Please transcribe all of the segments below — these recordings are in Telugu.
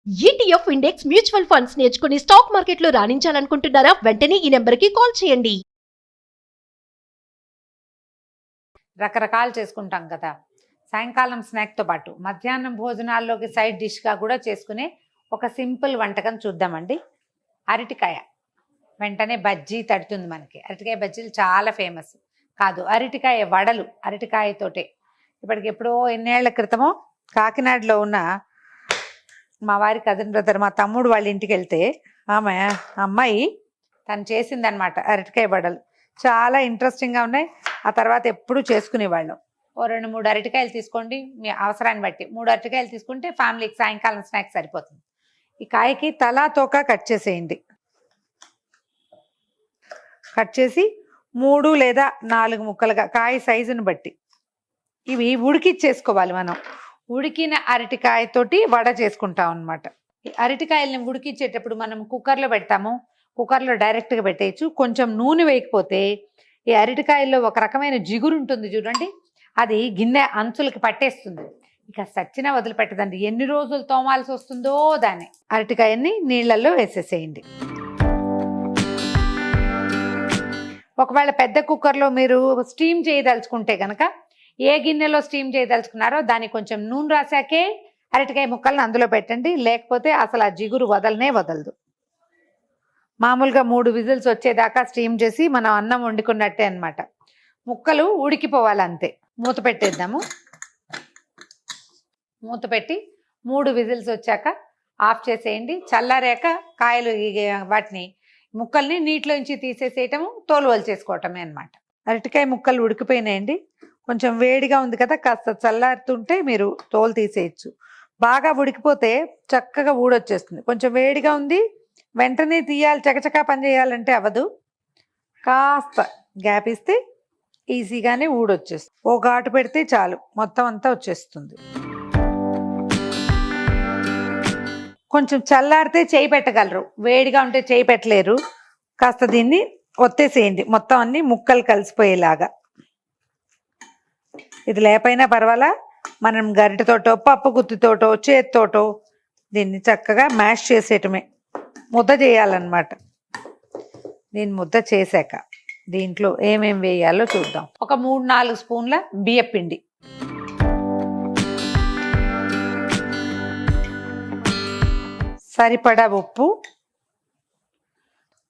ఈటీఎఫ్ ఇండెక్స్ మ్యూచువల్ ఫండ్స్ నేర్చుకుని స్టాక్ మార్కెట్లో రాణించాలనుకుంటున్నారా? వెంటనే ఈ నెంబర్కి కాల్ చేయండి. రకరకాలు చేసుకుంటాం కదా. సాయంకాలం స్నాక్తో పాటు మధ్యాహ్నం భోజనాల్లోకి సైడ్ డిష్గా కూడా చేసుకునే ఒక సింపుల్ వంటకం చూద్దామండి. అరటికాయ. వెంటనే బజ్జీ తడుతుంది మనకి. అరటికాయ బజ్జీలు చాలా ఫేమస్ కాదు, అరటికాయ వడలు అరటికాయతోటే. ఇప్పటికి ఎప్పుడో ఎన్నేళ్ల క్రితమో కాకినాడలో ఉన్న మా వారి కజిన్ బ్రదర్, మా తమ్ముడు వాళ్ళ ఇంటికి వెళ్తే అమ్మాయి తను చేసిందనమాట అరటికాయ వడలు. చాలా ఇంట్రెస్టింగ్గా ఉన్నాయి. ఆ తర్వాత ఎప్పుడు చేసుకునేవాళ్ళం. ఓ 2-3 అరటికాయలు తీసుకోండి, మీ అవసరాన్ని బట్టి 3 అరటికాయలు తీసుకుంటే ఫ్యామిలీకి సాయంకాలం స్నాక్స్ సరిపోతుంది. ఈ కాయకి తలా తోక కట్ చేసేయండి. కట్ చేసి 3 లేదా 4 ముక్కలుగా కాయ సైజుని బట్టి ఇవి ఉడికిచ్చేసుకోవాలి. మనం ఉడికిన అరటికాయతోటి వడ చేసుకుంటాం అనమాట. ఈ అరటికాయలని ఉడికించేటప్పుడు మనం కుక్కర్లో పెడతాము. కుక్కర్లో డైరెక్ట్గా పెట్టేయచ్చు. కొంచెం నూనె వేయకపోతే ఈ అరటికాయల్లో ఒక రకమైన జిగురు ఉంటుంది చూడండి, అది గిన్నె అంచులకి పట్టేస్తుంది. ఇక సచ్చినా వదిలిపెట్టదండి. ఎన్ని రోజులు తోమాల్సి వస్తుందో దాన్ని. అరటికాయని నీళ్ళల్లో వేసేసేయండి. ఒకవేళ పెద్ద కుక్కర్లో మీరు స్టీమ్ చేయదలుచుకుంటే కనుక ఏ గిన్నెలో స్టీమ్ చేయదలుచుకున్నారో దానికి కొంచెం నూనె రాసాకే అరటికాయ ముక్కలను అందులో పెట్టండి. లేకపోతే అసలు ఆ జిగురు వదలనే వదలదు. మామూలుగా 3 విజిల్స్ వచ్చేదాకా స్టీమ్ చేసి మనం అన్నం వండుకున్నట్టే అనమాట. ముక్కలు ఉడికిపోవాలి అంతే. మూత పెట్టేద్దాము. మూత పెట్టి 3 విజిల్స్ వచ్చాక ఆఫ్ చేసేయండి. చల్లారాక కాయలు వాటిని ముక్కల్ని నీటిలోంచి తీసేసేయటము, తోలు వలిచేసుకోవటమే అనమాట. అరటికాయ ముక్కలు ఉడికిపోయినాయండి. కొంచెం వేడిగా ఉంది కదా, కాస్త చల్లారుతుంటే మీరు తోలు తీసేయచ్చు. బాగా ఉడికిపోతే చక్కగా ఊడొచ్చేస్తుంది. కొంచెం వేడిగా ఉంది, వెంటనే తీయాలి, చకచకా పని చేయాలంటే అవ్వదు. కాస్త గ్యాప్ ఇస్తే ఈజీగానే ఊడొచ్చేస్తుంది. ఓ ఘాటు పెడితే చాలు, మొత్తం అంతా వచ్చేస్తుంది. కొంచెం చల్లారితే చేయి పెట్టగలరు, వేడిగా ఉంటే చేయి పెట్టలేరు. కాస్త దీన్ని ఒత్తేసేయండి, మొత్తం అన్ని ముక్కలు కలిసిపోయేలాగా. ఇది లేపైనా పర్వాలా, మనం గరిటెతోటో పప్పు గుత్తితోటో చేతితోటో దీన్ని చక్కగా మ్యాష్ చేసేయటమే. ముద్ద చేయాలన్నమాట. దీన్ని ముద్ద చేశాక దీంట్లో ఏమేం వేయాలో చూద్దాం. ఒక 3-4 స్పూన్ల బియ్యపిండి, సరిపడా ఉప్పు,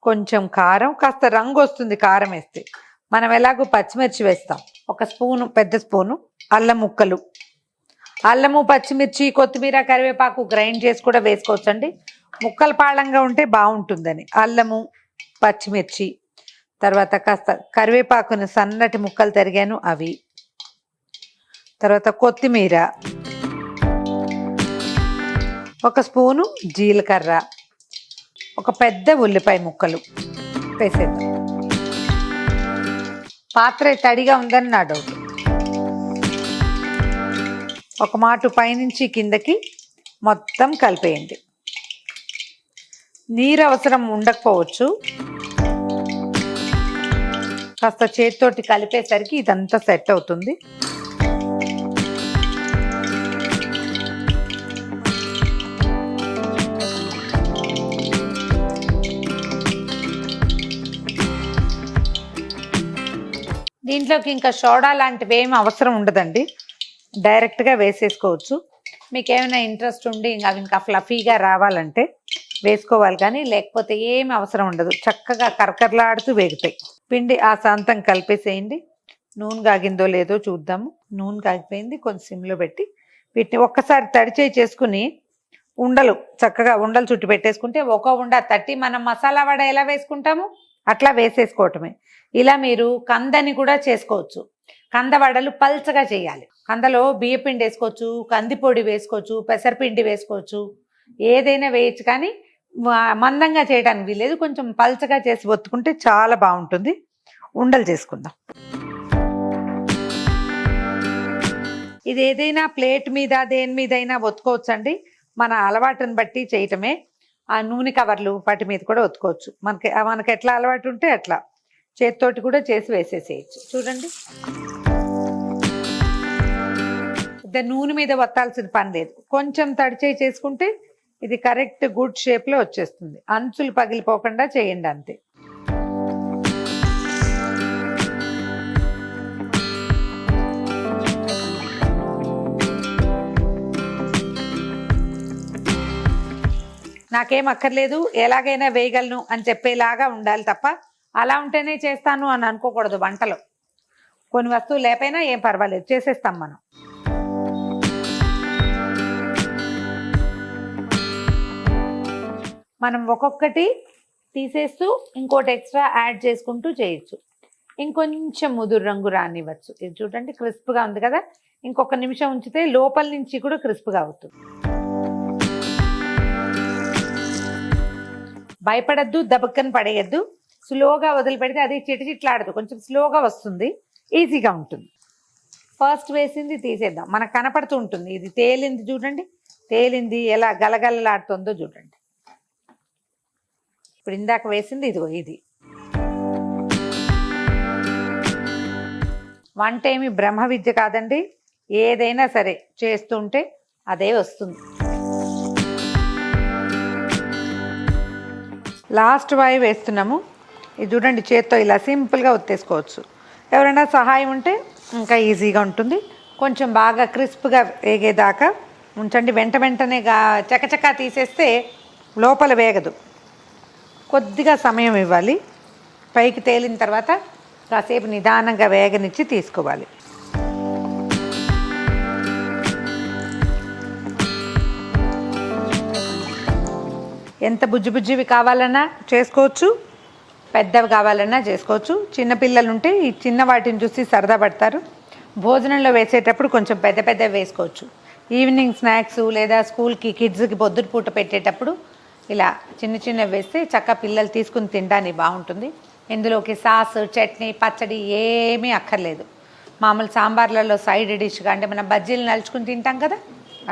కొంచెం కారం. కాస్త రంగు వస్తుంది కారం వేస్తే. మనం ఎలాగో పచ్చిమిర్చి వేస్తాం. ఒక స్పూను, పెద్ద స్పూను అల్లం ముక్కలు. అల్లము, పచ్చిమిర్చి, కొత్తిమీర, కరివేపాకు గ్రైండ్ చేసి కూడా వేసుకోవచ్చండి. ముక్కలు పాళంగా ఉంటే బాగుంటుందని. అల్లము, పచ్చిమిర్చి, తర్వాత కాస్త కరివేపాకుని సన్నటి ముక్కలు తరిగాను అవి, తర్వాత కొత్తిమీర, ఒక స్పూను జీలకర్ర, ఒక పెద్ద ఉల్లిపాయ ముక్కలు వేసేద్దాం. పాత్ర తడిగా ఉందని నా డౌట్. ఒక మాటు పైనుంచి కిందకి మొత్తం కలిపేయండి. నీరు అవసరం ఉండకపోవచ్చు. కాస్త చేతితోటి కలిపేసరికి ఇదంతా సెట్ అవుతుంది. దీంట్లోకి ఇంకా సోడా లాంటివి ఏమి అవసరం ఉండదండి, డైరెక్ట్గా వేసేసుకోవచ్చు. మీకు ఏమైనా ఇంట్రెస్ట్ ఉండి అవి ఇంకా ఫ్లఫీగా రావాలంటే వేసుకోవాలి, కానీ లేకపోతే ఏమి అవసరం ఉండదు. చక్కగా కరకరలాడుతూ వేగుతాయి. పిండి ఆ శాంతం కలిపేసేయండి. నూనె కాగిందో లేదో చూద్దాము. నూనె కాగిపోయింది. కొంచెం సిమ్లో పెట్టి వీటిని ఒక్కసారి తడిచేయి చేసుకుని ఉండలు చక్కగా ఉండలు చుట్టి పెట్టేసుకుంటే ఒక ఉండ తట్టి మనం మసాలా వడ ఎలా వేసుకుంటాము అట్లా వేసేసుకోవటమే. ఇలా మీరు కందని కూడా చేసుకోవచ్చు. కంద వడలు పల్చగా చేయాలి. కందలో బియ్యపిండి వేసుకోవచ్చు, కందిపొడి వేసుకోవచ్చు, పెసరపిండి వేసుకోవచ్చు, ఏదైనా వేయచ్చు. కానీ మందంగా చేయడానికి వీలేదు. కొంచెం పల్చగా చేసి ఒత్తుకుంటే చాలా బాగుంటుంది. ఉండలు చేసుకుందాం. ఇది ఏదైనా ప్లేట్ మీద దేని మీదైనా ఒత్తుకోవచ్చు అండి, మన అలవాటుని బట్టి చేయటమే. ఆ నూనె కవర్లు వాటి మీద కూడా ఒత్తుకోవచ్చు. మనకి ఎట్లా అలవాటు ఉంటే అట్లా చేతితోటి కూడా చేసి వేసేసేయచ్చు. చూడండి, నూనె మీద వత్తాల్సిన పని లేదు. కొంచెం తడిచేయి చేసుకుంటే ఇది కరెక్ట్ గుడ్ షేప్లో వచ్చేస్తుంది. అంచులు పగిలిపోకుండా చేయండి అంతే. నాకేం అక్కర్లేదు, ఎలాగైనా వేయగలను అని చెప్పేలాగా ఉండాలి తప్ప అలా ఉంటేనే చేస్తాను అని అనుకోకూడదు. వంటలో కొన్ని వస్తువులు లేకపోయినా ఏం పర్వాలేదు, చేసేస్తాం మనం. మనం ఒక్కొక్కటి తీసేస్తూ ఇంకోటి ఎక్స్ట్రా యాడ్ చేసుకుంటూ చేయొచ్చు. ఇంకొంచెం ముదురు రంగు రానివ్వచ్చు. ఇది చూడండి క్రిస్ప్గా ఉంది కదా, ఇంకొక నిమిషం ఉంచితే లోపల నుంచి కూడా క్రిస్ప్గా అవుతుంది. భయపడద్దు, దబక్కని పడేయద్దు, స్లోగా వదిలిపెడితే అది చిటిచిట్లాడదు, కొంచెం స్లోగా వస్తుంది, ఈజీగా ఉంటుంది. ఫస్ట్ వేసింది తీసేద్దాం, మనకు కనపడుతూ ఉంటుంది. ఇది తేలింది చూడండి, తేలింది ఎలా గలగలలాడుతుందో చూడండి. ఇప్పుడు ఇందాక వేసింది ఇదిగో ఇది. వంట ఏమి బ్రహ్మ విద్య కాదండి, ఏదైనా సరే చేస్తుంటే అదే వస్తుంది. లాస్ట్ వాయి వేస్తున్నాము. ఇది చూడండి, చేత్తో ఇలా సింపుల్గా ఒత్తేసుకోవచ్చు. ఎవరైనా సహాయం ఉంటే ఇంకా ఈజీగా ఉంటుంది. కొంచెం బాగా క్రిస్ప్గా వేగేదాకా ఉంచండి. వెంటనే చకచకా తీసేస్తే లోపల వేగదు, కొద్దిగా సమయం ఇవ్వాలి. పైకి తేలిన తర్వాత కాసేపు నిదానంగా వేగనిచ్చి తీసుకోవాలి. ఎంత బుజ్జివి కావాలన్నా చేసుకోవచ్చు, పెద్దవి కావాలన్నా చేసుకోవచ్చు. చిన్నపిల్లలు ఉంటే ఈ చిన్న వాటిని చూసి సరదా పడతారు. భోజనంలో వేసేటప్పుడు కొంచెం పెద్దవి వేసుకోవచ్చు. ఈవినింగ్ స్నాక్స్ లేదా స్కూల్కి కిడ్స్కి పొద్దుటిపూట పెట్టేటప్పుడు ఇలా చిన్నవి వేస్తే చక్కగా పిల్లలు తీసుకుని తినడానికి బాగుంటుంది. ఇందులోకి సాస్, చట్నీ, పచ్చడి ఏమీ అక్కర్లేదు. మామూలు సాంబార్లలో సైడ్ డిష్గా, అంటే మనం బజ్జీలు నలుచుకుని తింటాం కదా,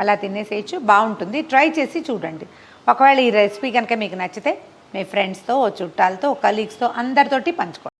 అలా తినేసేయచ్చు, బాగుంటుంది. ట్రై చేసి చూడండి. ఒకవేళ ఈ రెసిపీ కనుక మీకు నచ్చితే మీ ఫ్రెండ్స్తో, చుట్టాలతో, కలీగ్స్తో అందరితోటి పంచుకోండి.